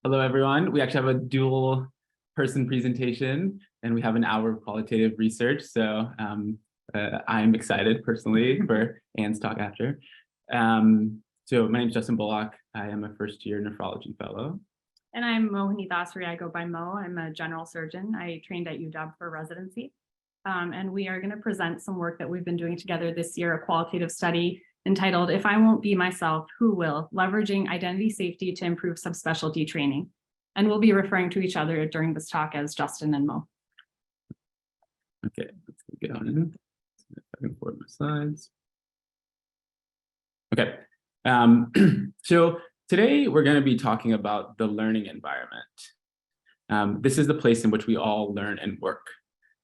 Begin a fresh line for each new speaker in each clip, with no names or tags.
Hello, everyone. We actually have a dual person presentation and we have an hour of qualitative research. So I'm excited personally for Anne's talk after. So my name is Justin Bullock. I am a first year nephrology fellow.
And I'm Mohini Dasari. I go by Mo. I'm a general surgeon. I trained at UW for residency. And we are going to present some work that we've been doing together this year, a qualitative study entitled, "If I Won't Be Myself, Who Will? Leveraging Identity Safety to Improve Subspecialty Training." And we'll be referring to each other during this talk as Justin and Mo.
Okay, let's get on in. If I can forward my slides. Okay, so today we're going to be talking about the learning environment. This is the place in which we all learn and work.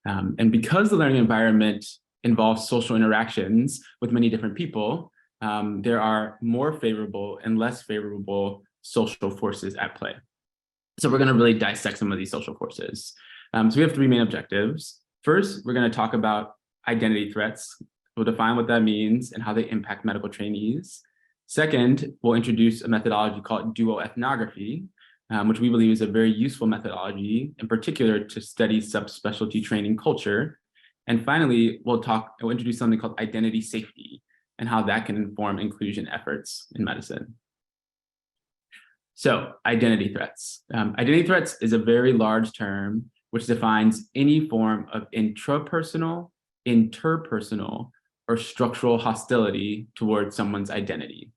And because the learning environment involves social interactions with many different people, there are more favorable and less favorable social forces at play. So we're going to really dissect some of these social forces. So we have three main objectives. First, we're going to talk about identity threats. We'll define what that means and how they impact medical trainees. Second, we'll introduce a methodology called duoethnography, which we believe is a very useful methodology, in particular to study subspecialty training culture. And finally, we'll introduce something called identity safety and how that can inform inclusion efforts in medicine. So identity threats. Identity threats is a very large term which defines any form of intrapersonal, interpersonal, or structural hostility towards someone's identity.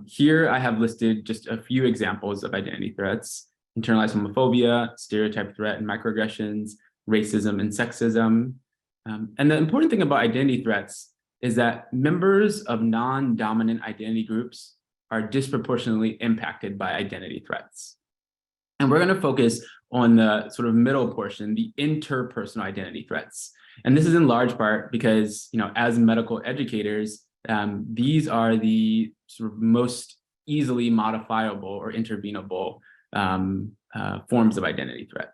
Here I have listed just a few examples of identity threats: internalized homophobia, stereotype threat and microaggressions, racism and sexism. And the important thing about identity threats is that members of non-dominant identity groups are disproportionately impacted by identity threats. And we're going to focus on the sort of middle portion, the interpersonal identity threats. And this is in large part because, as medical educators, these are the sort of most easily modifiable or intervenable forms of identity threat.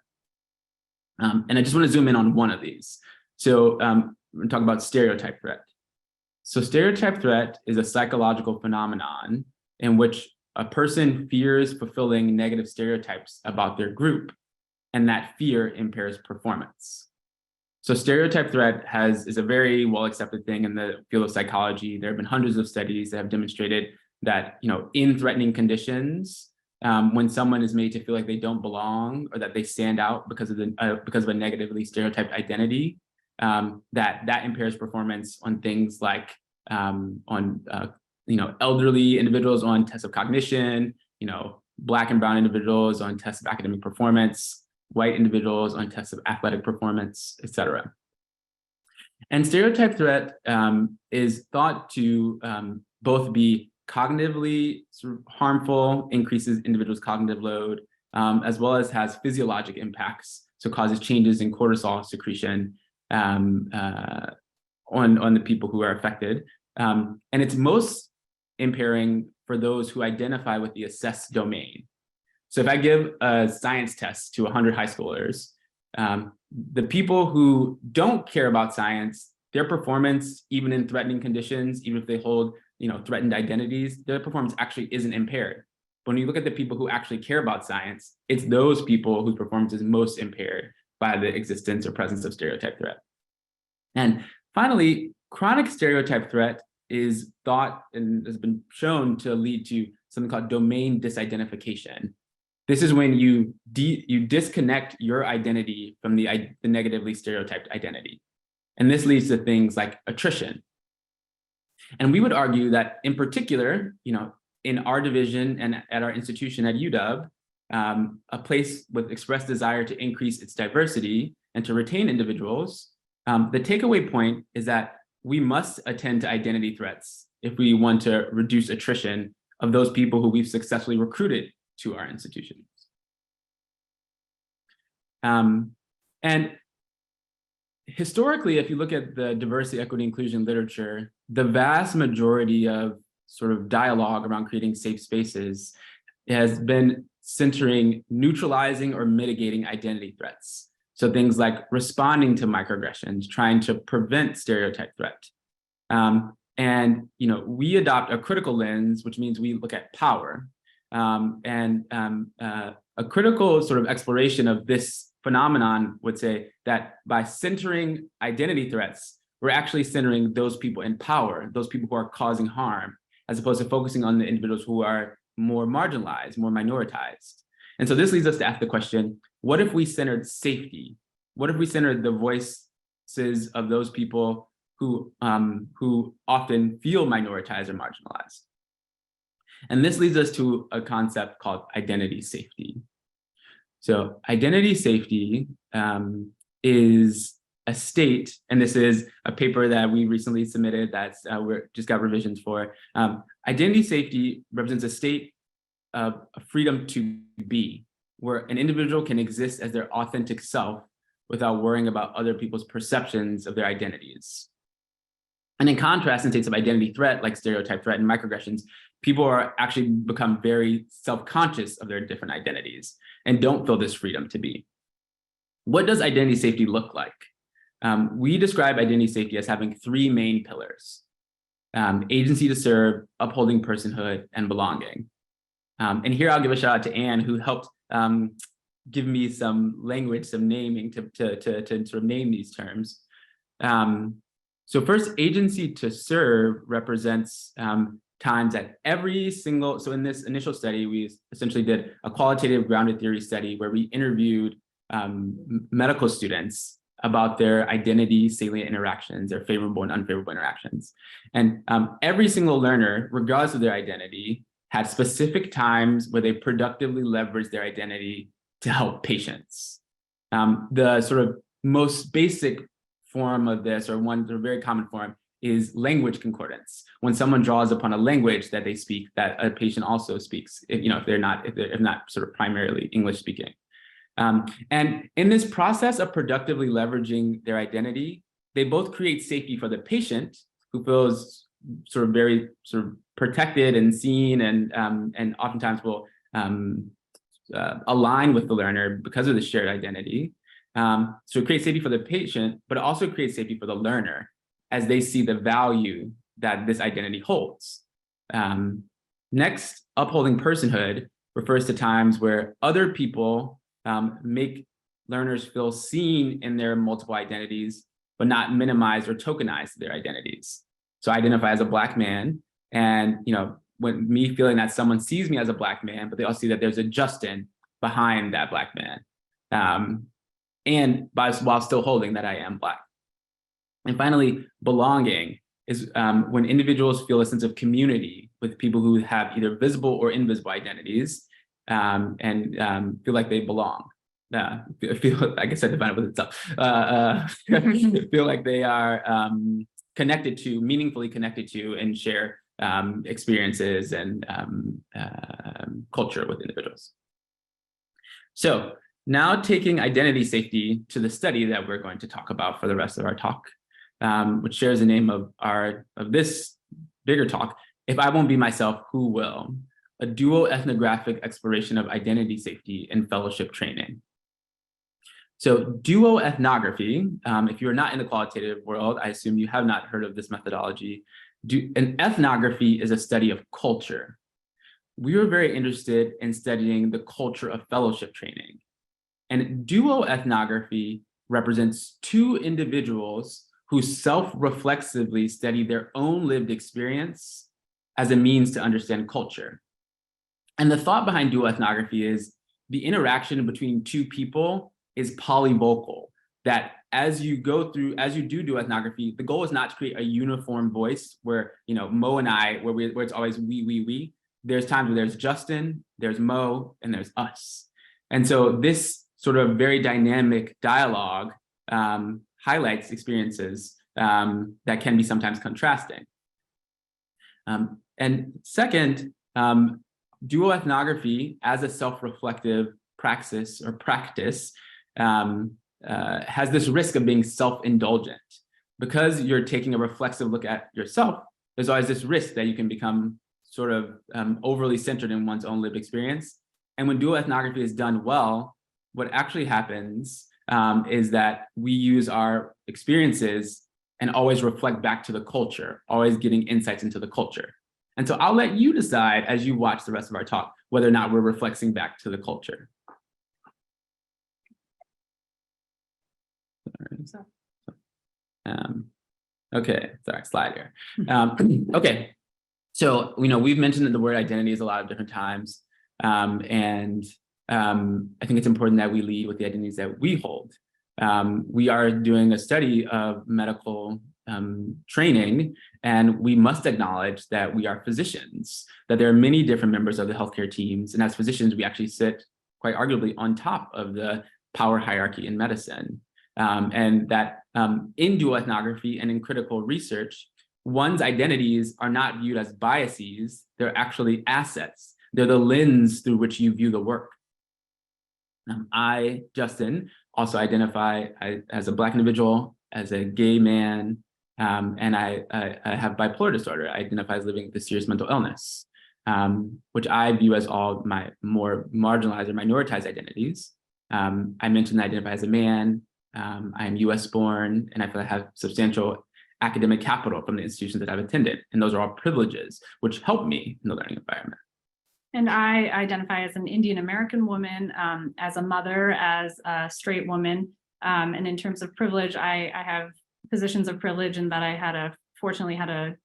And I just want to zoom in on one of these. So we're going to talk about stereotype threat. So stereotype threat is a psychological phenomenon in which a person fears fulfilling negative stereotypes about their group, and that fear impairs performance. So stereotype threat is a very well-accepted thing in the field of psychology. There have been hundreds of studies that have demonstrated that, in threatening conditions, when someone is made to feel like they don't belong or that they stand out because of a negatively stereotyped identity, that impairs performance on things like elderly individuals on tests of cognition, Black and brown individuals on tests of academic performance, white individuals on tests of athletic performance, etc. And stereotype threat is thought to both be cognitively sort of harmful, increases individuals' cognitive load, as well as has physiologic impacts, so causes changes in cortisol secretion on the people who are affected. And it's most impairing for those who identify with the assessed domain. So if I give a science test to 100 high schoolers, the people who don't care about science, their performance, even in threatening conditions, even if they hold threatened identities, their performance actually isn't impaired. But when you look at the people who actually care about science, it's those people whose performance is most impaired by the existence or presence of stereotype threat. And finally, chronic stereotype threat is thought and has been shown to lead to something called domain disidentification. This is when you disconnect your identity from the negatively stereotyped identity. And this leads to things like attrition. And we would argue that in particular, in our division and at our institution at UW, a place with expressed desire to increase its diversity and to retain individuals, the takeaway point is that we must attend to identity threats if we want to reduce attrition of those people who we've successfully recruited to our institutions. And historically, if you look at the diversity, equity, inclusion literature, the vast majority of sort of dialogue around creating safe spaces has been centering neutralizing or mitigating identity threats. So things like responding to microaggressions, trying to prevent stereotype threat. And we adopt a critical lens, which means we look at power. A critical sort of exploration of this phenomenon would say that by centering identity threats, we're actually centering those people in power, those people who are causing harm, as opposed to focusing on the individuals who are more marginalized, more minoritized. And so this leads us to ask the question, what if we centered safety? What if we centered the voices of those people who often feel minoritized or marginalized? And this leads us to a concept called identity safety. So identity safety is a state, and this is a paper that we recently submitted that's we just got revisions for. Identity safety represents a state of freedom to be, where an individual can exist as their authentic self without worrying about other people's perceptions of their identities. And in contrast, in states of identity threat, like stereotype threat and microaggressions, people are actually become very self-conscious of their different identities and don't feel this freedom to be. What does identity safety look like? We describe identity safety as having three main pillars: agency to serve, upholding personhood, and belonging. And here I'll give a shout out to Anne, who helped give me some language, some naming to sort of name these terms. So first, agency to serve represents times that so in this initial study, we essentially did a qualitative grounded theory study where we interviewed medical students about their identity salient interactions, their favorable and unfavorable interactions. And every single learner, regardless of their identity, had specific times where they productively leveraged their identity to help patients. The sort of most basic form of this, or one very common form, is language concordance. When someone draws upon a language that they speak, that a patient also speaks, if they're not sort of primarily English speaking. And in this process of productively leveraging their identity, they both create safety for the patient, who feels sort of very sort of protected and seen, and oftentimes will align with the learner because of the shared identity. So it creates safety for the patient, but it also creates safety for the learner as they see the value that this identity holds. Next, upholding personhood refers to times where other people make learners feel seen in their multiple identities, but not minimize or tokenize their identities. So I identify as a Black man, and when me feeling that someone sees me as a Black man, but they also see that there's a Justin behind that Black man, while still holding that I am Black. And finally, belonging is when individuals feel a sense of community with people who have either visible or invisible identities, and feel like they belong. Feel, I guess I define it with itself. Feel like they are meaningfully connected to, and share experiences and culture with individuals. So now taking identity safety to the study that we're going to talk about for the rest of our talk, which shares the name of this bigger talk, If I Won't Be Myself, Who Will? A dual ethnographic exploration of identity safety in fellowship training. So duo ethnography, if you're not in the qualitative world, I assume you have not heard of this methodology. An ethnography is a study of culture. We were very interested in studying the culture of fellowship training. And duo ethnography represents two individuals who self-reflexively study their own lived experience as a means to understand culture. And the thought behind duo ethnography is the interaction between two people is polyvocal, that as you do duo ethnography, the goal is not to create a uniform voice where, Mo and I, where it's always we. There's times where there's Justin, there's Mo, and there's us. And so this sort of very dynamic dialogue highlights experiences that can be sometimes contrasting. And second, duo ethnography as a self-reflective praxis or practice has this risk of being self-indulgent. Because you're taking a reflexive look at yourself, there's always this risk that you can become sort of overly centered in one's own lived experience. And when duo ethnography is done well, what actually happens is that we use our experiences and always reflect back to the culture, always getting insights into the culture. And so I'll let you decide as you watch the rest of our talk, whether or not we're reflecting back to the culture. Okay, sorry, slide here. Okay, so we've mentioned the word identities a lot of different times, and I think it's important that we lead with the identities that we hold. We are doing a study of medical training, and we must acknowledge that we are physicians, that there are many different members of the healthcare teams, and as physicians, we actually sit quite arguably on top of the power hierarchy in medicine. And that in dual ethnography and in critical research, one's identities are not viewed as biases, they're actually assets. They're the lens through which you view the work. I, Justin, also identify as a Black individual, as a gay man, and I have bipolar disorder. I identify as living with a serious mental illness, which I view as all my more marginalized or minoritized identities. I mentioned I identify as a man. I am US born, and I feel I have substantial academic capital from the institutions that I've attended. And those are all privileges, which help me in the learning environment.
And I identify as an Indian American woman, as a mother, as a straight woman. And in terms of privilege, I have positions of privilege in that I fortunately had a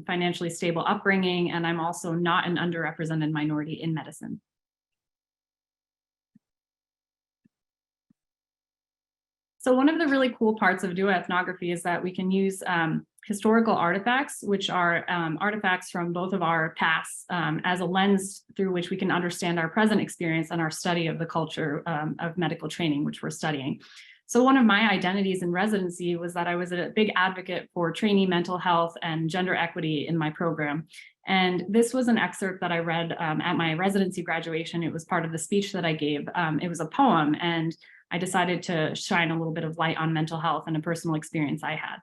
financially stable upbringing, and I'm also not an underrepresented minority in medicine. So one of the really cool parts of dual ethnography is that we can use historical artifacts, which are artifacts from both of our pasts, as a lens through which we can understand our present experience and our study of the culture of medical training, which we're studying. So one of my identities in residency was that I was a big advocate for trainee mental health and gender equity in my program. And this was an excerpt that I read at my residency graduation. It was part of the speech that I gave. It was a poem, and I decided to shine a little bit of light on mental health and a personal experience I had.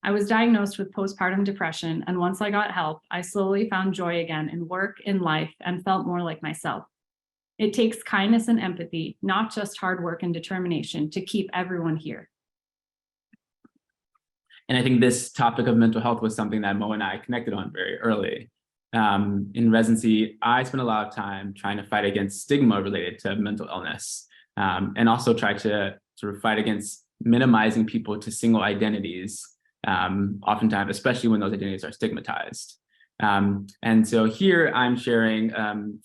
I was diagnosed with postpartum depression, and once I got help, I slowly found joy again in work, in life, and felt more like myself. It takes kindness and empathy, not just hard work and determination, to keep everyone here.
And I think this topic of mental health was something that Mo and I connected on very early. In residency, I spent a lot of time trying to fight against stigma related to mental illness, and also try to sort of fight against minimizing people to single identities, oftentimes, especially when those identities are stigmatized. And so here I'm sharing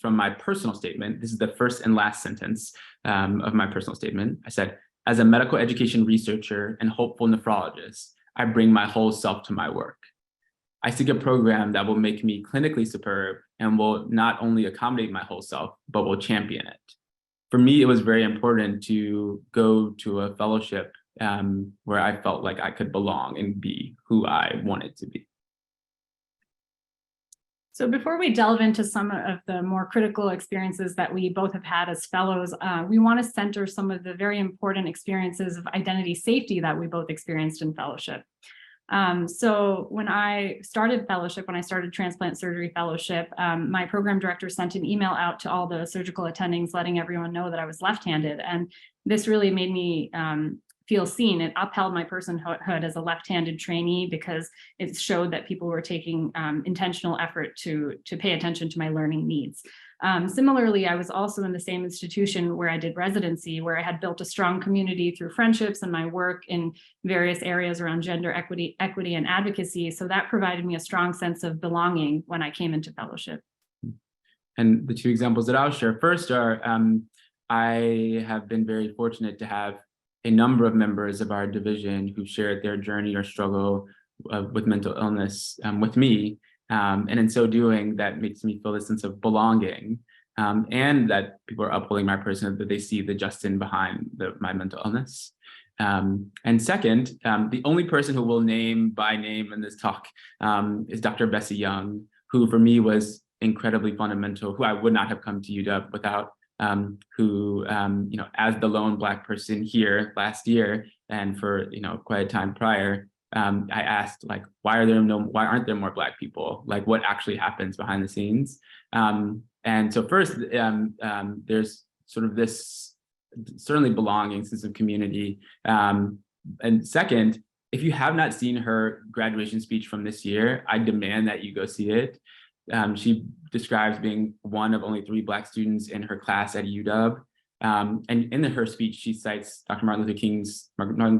from my personal statement. This is the first and last sentence of my personal statement. I said, as a medical education researcher and hopeful nephrologist, I bring my whole self to my work. I seek a program that will make me clinically superb and will not only accommodate my whole self, but will champion it. For me, it was very important to go to a fellowship where I felt like I could belong and be who I wanted to be.
So before we delve into some of the more critical experiences that we both have had as fellows, we want to center some of the very important experiences of identity safety that we both experienced in fellowship. So when I started fellowship, when I started transplant surgery fellowship, my program director sent an email out to all the surgical attendings letting everyone know that I was left-handed. And this really made me feel seen. It upheld my personhood as a left-handed trainee because it showed that people were taking intentional effort to pay attention to my learning needs. Similarly, I was also in the same institution where I did residency, where I had built a strong community through friendships and my work in various areas around gender equity and advocacy. So that provided me a strong sense of belonging when I came into fellowship.
And the two examples that I'll share first are, I have been very fortunate to have a number of members of our division who shared their journey or struggle with mental illness with me. And in so doing, that makes me feel a sense of belonging, and that people are upholding my person, that they see the Justin behind my mental illness. And second, the only person who will name by name in this talk is Dr. Bessie Young, who for me was incredibly fundamental, who I would not have come to UW without, who, as the lone Black person here last year and for, quite a time prior, I asked, like, why aren't there more Black people? Like, what actually happens behind the scenes? And so first, there's sort of this certainly belonging sense of community. And second, if you have not seen her graduation speech from this year, I demand that you go see it. She describes being one of only 3 Black students in her class at UW. And in her speech, she cites Dr. Martin Luther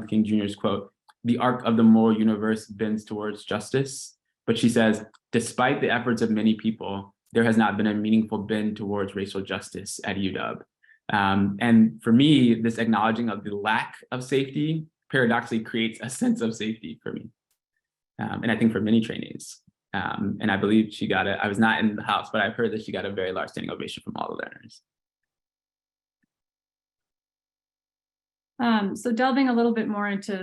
King Jr.'s quote, "The arc of the moral universe bends towards justice." But she says, despite the efforts of many people, there has not been a meaningful bend towards racial justice at UW. And for me, this acknowledging of the lack of safety paradoxically creates a sense of safety for me. And I think for many trainees. And I believe she got it. I was not in the house, but I've heard that she got a very large standing ovation from all the learners.
So delving a little bit more into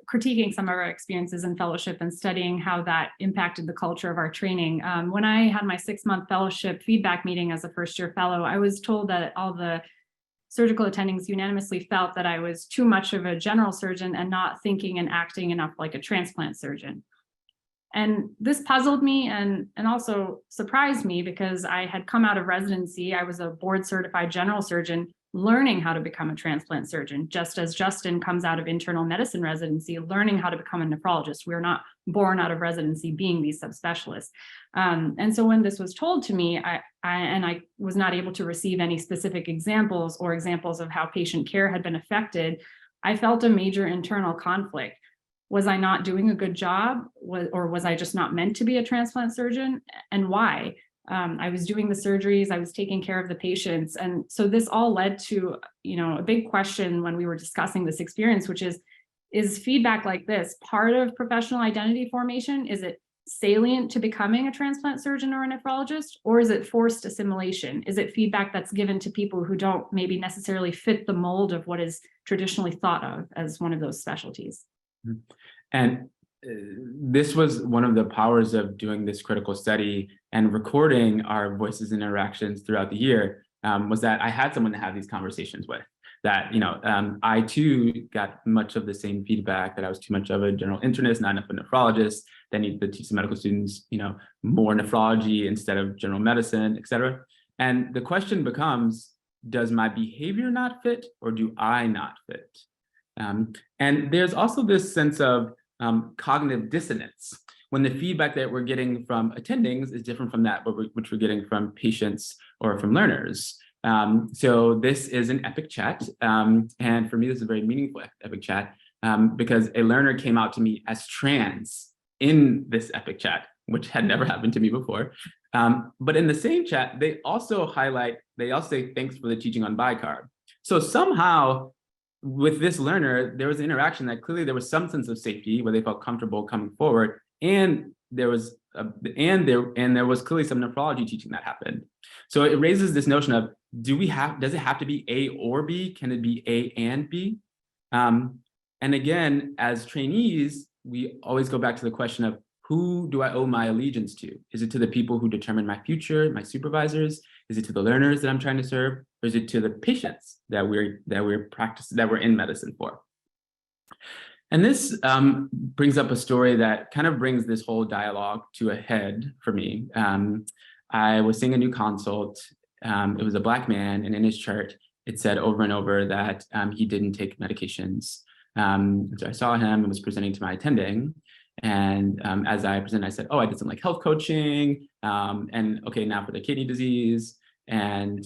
critiquing some of our experiences in fellowship and studying how that impacted the culture of our training. When I had my 6-month fellowship feedback meeting as a first-year fellow, I was told that all the surgical attendings unanimously felt that I was too much of a general surgeon and not thinking and acting enough like a transplant surgeon. And this puzzled me and also surprised me because I had come out of residency. I was a board certified general surgeon learning how to become a transplant surgeon, just as Justin comes out of internal medicine residency, learning how to become a nephrologist. We're not born out of residency being these subspecialists. And so when this was told to me, I was not able to receive any specific examples or examples of how patient care had been affected, I felt a major internal conflict. Was I not doing a good job? Or was I just not meant to be a transplant surgeon? And why? I was doing the surgeries, I was taking care of the patients. And so this all led to, a big question when we were discussing this experience, which is feedback like this part of professional identity formation? Is it salient to becoming a transplant surgeon or a nephrologist? Or is it forced assimilation? Is it feedback that's given to people who don't maybe necessarily fit the mold of what is traditionally thought of as one of those specialties?
And this was one of the powers of doing this critical study and recording our voices and interactions throughout the year, was that I had someone to have these conversations with. That, I too got much of the same feedback that I was too much of a general internist, not enough of a nephrologist, that needed to teach the medical students, more nephrology instead of general medicine, et cetera. And the question becomes, does my behavior not fit or do I not fit? And there's also this sense of cognitive dissonance when the feedback that we're getting from attendings is different from that which we're getting from patients or from learners. So this is an epic chat. And for me, this is a very meaningful epic chat because a learner came out to me as trans in this epic chat, which had never happened to me before. But in the same chat, they also say, thanks for the teaching on bicarb. So somehow, with this learner, there was an interaction that clearly there was some sense of safety where they felt comfortable coming forward, and there was clearly some nephrology teaching that happened. So it raises this notion of does it have to be A or B? Can it be A and B? And again, as trainees, we always go back to the question of who do I owe my allegiance to? Is it to the people who determine my future, my supervisors? Is it to the learners that I'm trying to serve? Or is it to the patients that we're in medicine for? And this brings up a story that kind of brings this whole dialogue to a head for me. I was seeing a new consult. It was a Black man, and in his chart, it said over and over that he didn't take medications. So I saw him and was presenting to my attending. And as I presented, I said, I did some health coaching, and okay, now for the kidney disease. And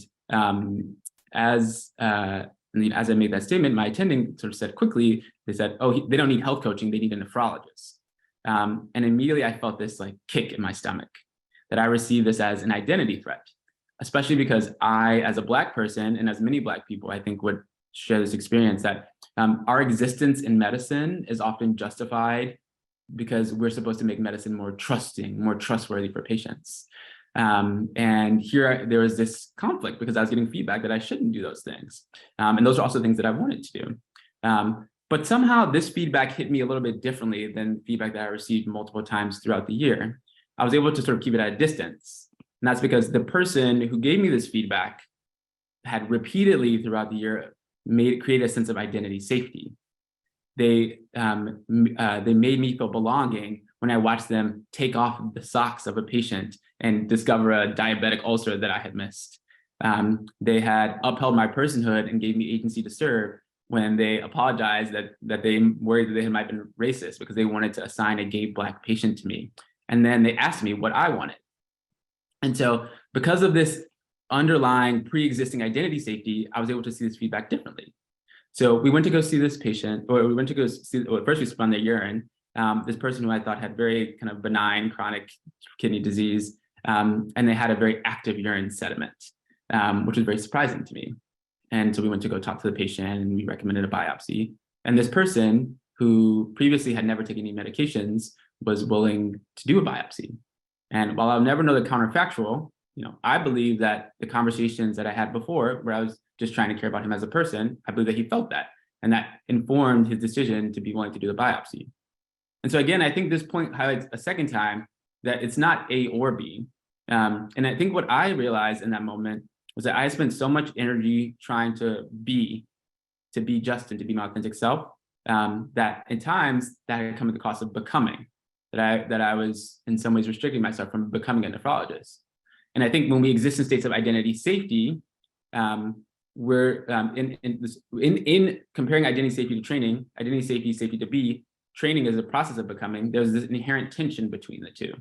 as I made that statement, my attending sort of said quickly, they said, they don't need health coaching, they need a nephrologist. And immediately I felt this kick in my stomach, that I received this as an identity threat, especially because I, as a Black person, and as many Black people, I think would share this experience that our existence in medicine is often justified because we're supposed to make medicine more trusting, more trustworthy for patients. And here there was this conflict because I was getting feedback that I shouldn't do those things. And those are also things that I wanted to do. But somehow this feedback hit me a little bit differently than feedback that I received multiple times throughout the year. I was able to sort of keep it at a distance. And that's because the person who gave me this feedback had repeatedly throughout the year created a sense of identity safety. They made me feel belonging when I watched them take off the socks of a patient and discover a diabetic ulcer that I had missed. They had upheld my personhood and gave me agency to serve when they apologized that they worried that they might have been racist because they wanted to assign a gay Black patient to me. And then they asked me what I wanted. And so because of this underlying pre-existing identity safety, I was able to see this feedback differently. So we went to go see this patient, or we went to go see, well, first we spun their urine. This person who I thought had very kind of benign chronic kidney disease, and they had a very active urine sediment, which was very surprising to me. And so we went to go talk to the patient and we recommended a biopsy. And this person who previously had never taken any medications was willing to do a biopsy. And while I'll never know the counterfactual, I believe that the conversations that I had before, where I was just trying to care about him as a person, I believe that he felt that, and that informed his decision to be willing to do the biopsy. And so again, I think this point highlights a second time that it's not A or B. And I think what I realized in that moment was that I spent so much energy trying to be Justin, to be my authentic self, that at times that had come at the cost of becoming, that I was in some ways restricting myself from becoming a nephrologist. And I think when we exist in states of identity safety, we're in comparing identity safety to training, identity safety to be, training is a process of becoming. There's this inherent tension between the two.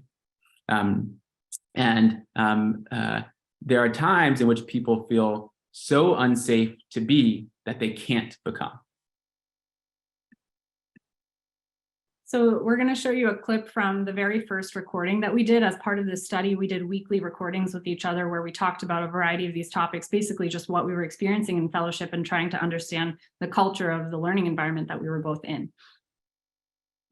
There are times in which people feel so unsafe to be that they can't become.
So we're going to show you a clip from the very first recording that we did as part of this study. We did weekly recordings with each other where we talked about a variety of these topics, basically just what we were experiencing in fellowship and trying to understand the culture of the learning environment that we were both in.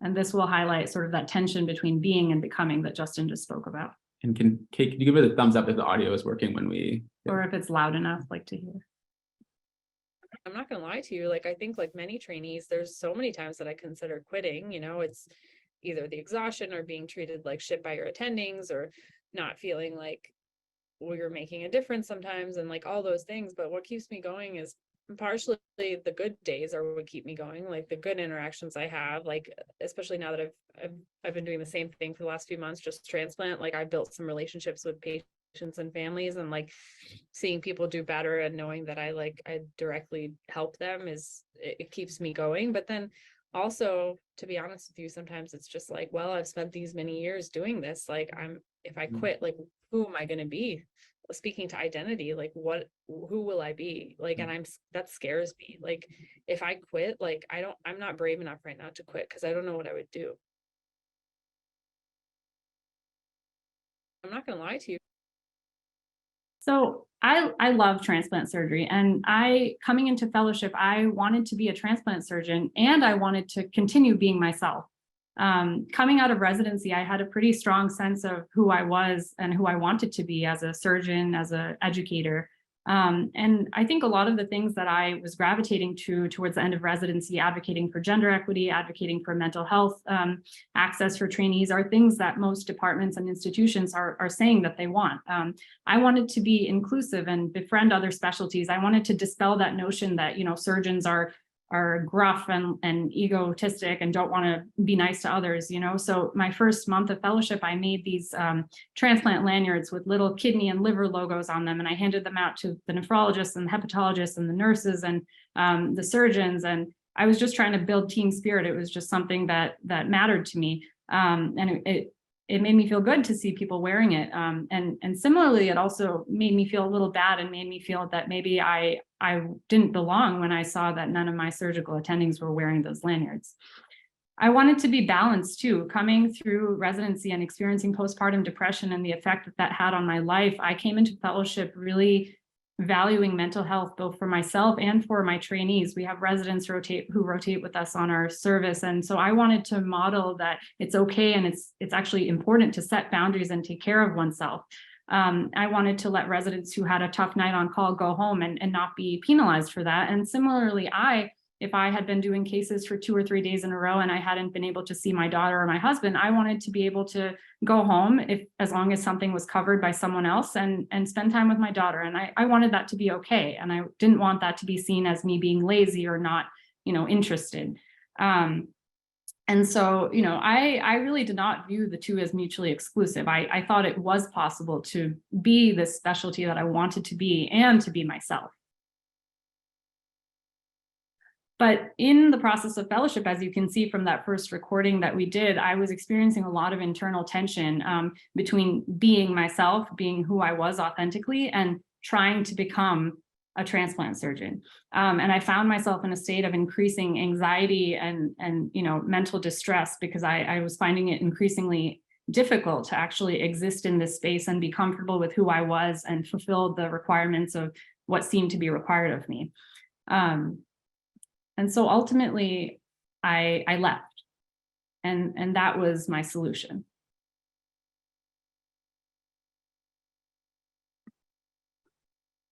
And this will highlight sort of that tension between being and becoming that Justin just spoke about.
And Kate, can you give it a thumbs up if the audio is working when we...
Or if it's loud enough, like to hear.
I'm not gonna lie to you, like I think like many trainees, there's so many times that I consider quitting, it's either the exhaustion or being treated like shit by your attendings or not feeling like you're making a difference sometimes and like all those things. But what keeps me going is partially the good days are what keep me going, like the good interactions I have, like especially now that I've been doing the same thing for the last few months, just transplant, like I built some relationships with patients and families, and like seeing people do better and knowing that I directly help them it keeps me going. But then also, to be honest with you, sometimes it's just like, well, I've spent these many years doing this, like if I quit, like who am I going to be? Speaking to identity, like who will I be? Like, and that scares me. Like if I quit, like I'm not brave enough right now to quit because I don't know what I would do. I'm not gonna lie to you.
So I love transplant surgery, and coming into fellowship, I wanted to be a transplant surgeon and I wanted to continue being myself. Coming out of residency, I had a pretty strong sense of who I was and who I wanted to be as a surgeon, as an educator. And I think a lot of the things that I was gravitating towards the end of residency, advocating for gender equity, advocating for mental health access for trainees, are things that most departments and institutions are saying that they want. I wanted to be inclusive and befriend other specialties. I wanted to dispel that notion that, surgeons are gruff and egotistic and don't want to be nice to others, So my first month of fellowship, I made these transplant lanyards with little kidney and liver logos on them, and I handed them out to the nephrologists and the hepatologists and the nurses and the surgeons. And I was just trying to build team spirit. It was just something that mattered to me, and it made me feel good to see people wearing it. And similarly, it also made me feel a little bad and made me feel that maybe I didn't belong when I saw that none of my surgical attendings were wearing those lanyards. I wanted to be balanced too. Coming through residency and experiencing postpartum depression and the effect that had on my life, I came into fellowship really valuing mental health, both for myself and for my trainees. We have residents who rotate with us on our service. And so I wanted to model that it's okay and it's actually important to set boundaries and take care of oneself. I wanted to let residents who had a tough night on call go home and not be penalized for that. And similarly, if I had been doing cases for 2 or 3 days in a row and I hadn't been able to see my daughter or my husband, I wanted to be able to go home as long as something was covered by someone else and spend time with my daughter. And I wanted that to be okay. And I didn't want that to be seen as me being lazy or not, interested. And so, I really did not view the two as mutually exclusive. I thought it was possible to be the specialty that I wanted to be and to be myself. But in the process of fellowship, as you can see from that first recording that we did, I was experiencing a lot of internal tension between being myself, being who I was authentically, and trying to become a transplant surgeon. And I found myself in a state of increasing anxiety and mental distress, because I was finding it increasingly difficult to actually exist in this space and be comfortable with who I was and fulfill the requirements of what seemed to be required of me. And so ultimately, I left, and that was my solution.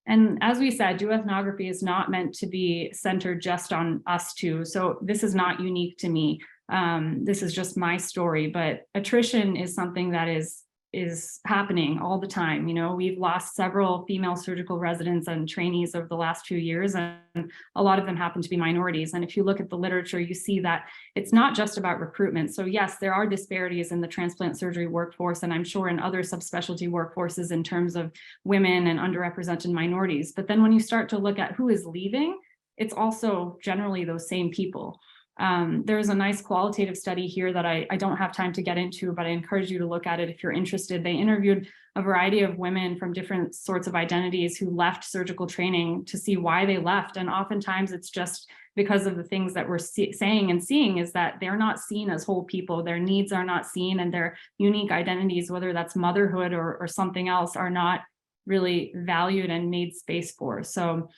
And as we said, duoethnography is not meant to be centered just on us two. So this is not unique to me. This is just my story, but attrition is something that is happening all the time. We've lost several female surgical residents and trainees over the last few years, and a lot of them happen to be minorities. And if you look at the literature, you see that it's not just about recruitment. So yes, there are disparities in the transplant surgery workforce, and I'm sure in other subspecialty workforces in terms of women and underrepresented minorities. But then when you start to look at who is leaving, it's also generally those same people. There's a nice qualitative study here that I don't have time to get into, but I encourage you to look at it if you're interested. They interviewed a variety of women from different sorts of identities who left surgical training to see why they left. And oftentimes it's just because of the things that we're saying and seeing, is that they're not seen as whole people. Their needs are not seen, and their unique identities, whether that's motherhood or something else, are not really valued and made space for. So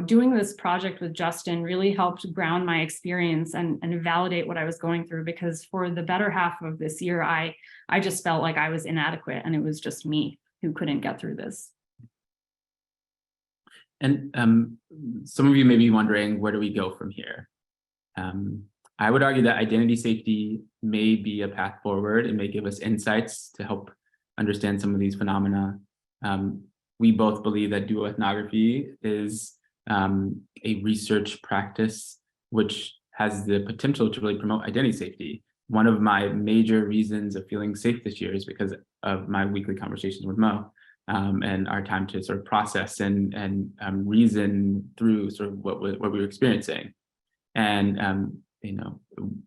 doing this project with Justin really helped ground my experience and validate what I was going through, because for the better half of this year, I just felt like I was inadequate, and it was just me who couldn't get through this.
And some of you may be wondering, where do we go from here? I would argue that identity safety may be a path forward. It may give us insights to help understand some of these phenomena. We both believe that duoethnography is a research practice which has the potential to really promote identity safety. One of my major reasons of feeling safe this year is because of my weekly conversations with Mo, and our time to sort of process and reason through sort of what we were experiencing. And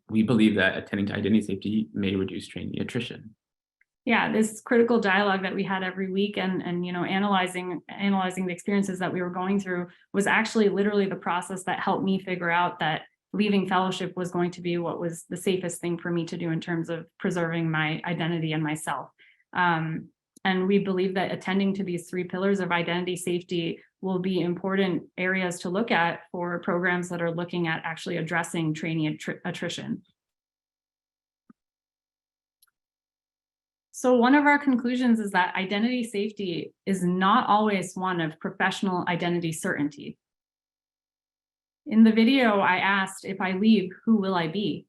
we believe that attending to identity safety may reduce trainee attrition.
Yeah, this critical dialogue that we had every week and analyzing the experiences that we were going through was actually literally the process that helped me figure out that leaving fellowship was going to be what was the safest thing for me to do in terms of preserving my identity and myself. And we believe that attending to these 3 pillars of identity safety will be important areas to look at for programs that are looking at actually addressing trainee attrition. So one of our conclusions is that identity safety is not always one of professional identity certainty. In the video, I asked, if I leave, who will I be?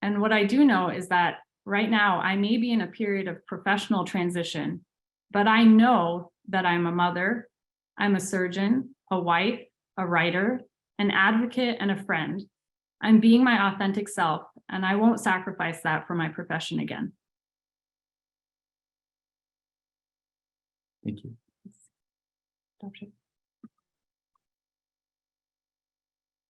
And what I do know is that right now I may be in a period of professional transition, but I know that I'm a mother, I'm a surgeon, a wife, a writer, an advocate, and a friend. I'm being my authentic self, and I won't sacrifice that for my profession again.
Thank you.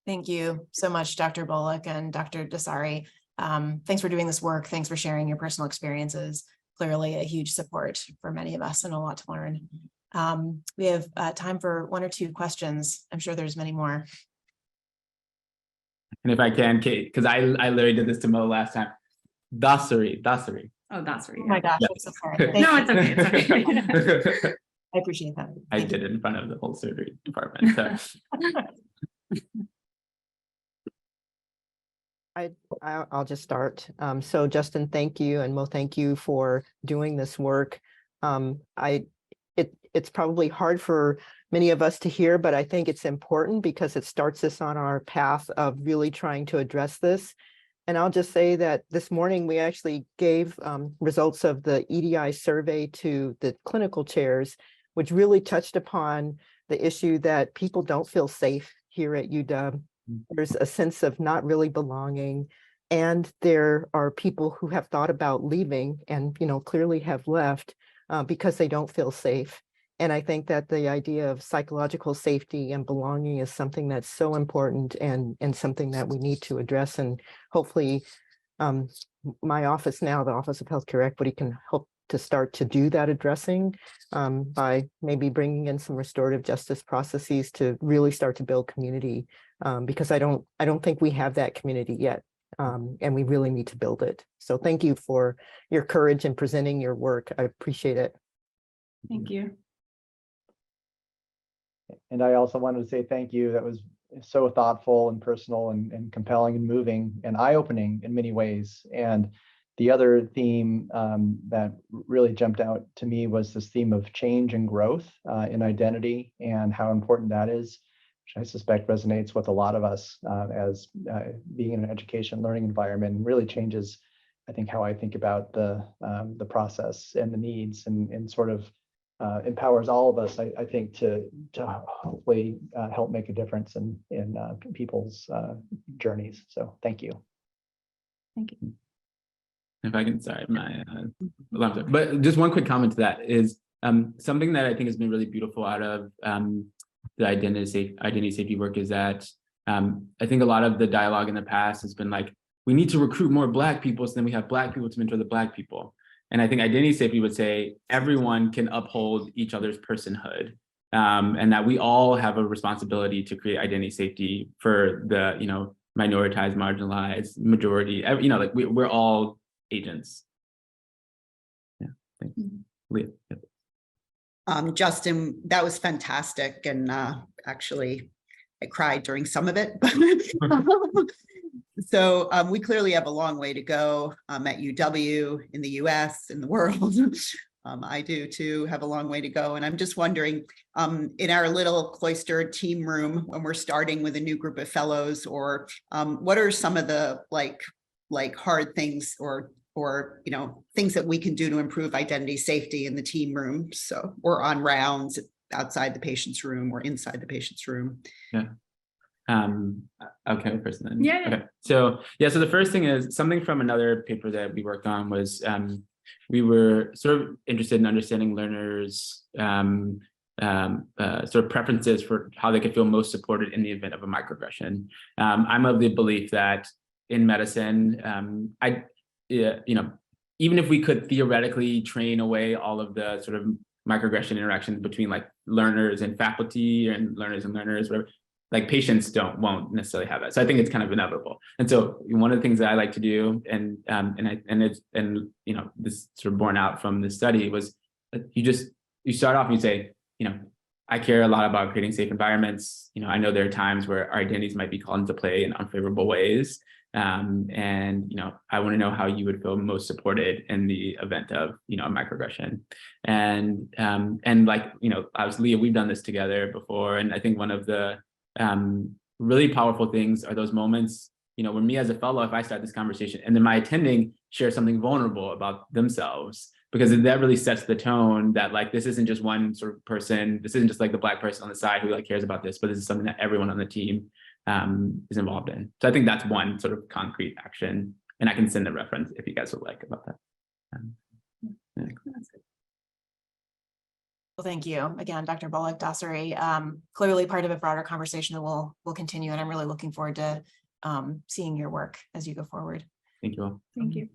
Thank you so much, Dr. Bullock and Dr. Dasari. Thanks for doing this work. Thanks for sharing your personal experiences. Clearly a huge support for many of us and a lot to learn. We have time for 1 or 2 questions. I'm sure there's many more.
And if I can, Kate, because I literally did this to Mo last time. Dasari.
Oh, that's right.
Oh my gosh, I'm so sorry.
No, it's okay. It's okay.
I appreciate that.
I did it in front of the whole surgery department. So.
I'll just start. So Justin, thank you, and Mo, thank you for doing this work. It's probably hard for many of us to hear, but I think it's important because it starts us on our path of really trying to address this. And I'll just say that this morning we actually gave results of the EDI survey to the clinical chairs, which really touched upon the issue that people don't feel safe here at UW. There's a sense of not really belonging, and there are people who have thought about leaving and clearly have left because they don't feel safe. And I think that the idea of psychological safety and belonging is something that's so important and something that we need to address. And hopefully my office now, the Office of Healthcare Equity, can help to start to do that addressing by maybe bringing in some restorative justice processes to really start to build community, because I don't think we have that community yet, and we really need to build it. So thank you for your courage in presenting your work. I appreciate it.
Thank you.
And I also wanted to say thank you. That was so thoughtful and personal and compelling and moving and eye-opening in many ways. And the other theme that really jumped out to me was this theme of change and growth in identity, and how important that is, which I suspect resonates with a lot of us as being in an education learning environment, and really changes, I think, how I think about the process and the needs, and sort of empowers all of us, I think, to hopefully help make a difference in people's journeys. So thank you.
Thank you.
If I can, sorry, my alarm's up. But just one quick comment to that is something that I think has been really beautiful out of the identity safety work is that I think a lot of the dialogue in the past has been like, we need to recruit more Black people, so then we have Black people to mentor the Black people. And I think identity safety would say everyone can uphold each other's personhood, and that we all have a responsibility to create identity safety for the, minoritized, marginalized, majority, like we're all agents. Yeah, thanks. Leah.
Justin, that was fantastic. And actually, I cried during some of it. So we clearly have a long way to go at UW, in the US, in the world. I do too, have a long way to go. And I'm just wondering, in our little cloistered team room, when we're starting with a new group of fellows, or what are some of the like hard things or things that we can do to improve identity safety in the team room, so, or on rounds outside the patient's room or inside the patient's room?
Yeah. Okay, first then.
Yeah.
Okay. So the first thing is something from another paper that we worked on was we were sort of interested in understanding learners' sort of preferences for how they could feel most supported in the event of a microaggression. I'm of the belief that in medicine, even if we could theoretically train away all of the sort of microaggression interactions between like learners and faculty and learners, whatever, like patients won't necessarily have that. So I think it's kind of inevitable. And so one of the things that I like to do, and this sort of borne out from this study, was you start off and you say, I care a lot about creating safe environments. I know there are times where our identities might be called into play in unfavorable ways. And I want to know how you would feel most supported in the event of a microaggression. And like obviously we've done this together before, and I think one of the really powerful things are those moments when me as a fellow, if I start this conversation and then my attending shares something vulnerable about themselves, because that really sets the tone that like this isn't just one sort of person, this isn't just like the Black person on the side who like cares about this, but this is something that everyone on the team is involved in. So I think that's one sort of concrete action, and I can send the reference if you guys would like about that. Yeah.
Well, thank you again, Dr. Bullock, Dasari. Clearly part of a broader conversation that will continue, and I'm really looking forward to seeing your work as you go forward.
Thank you all.
Thank you.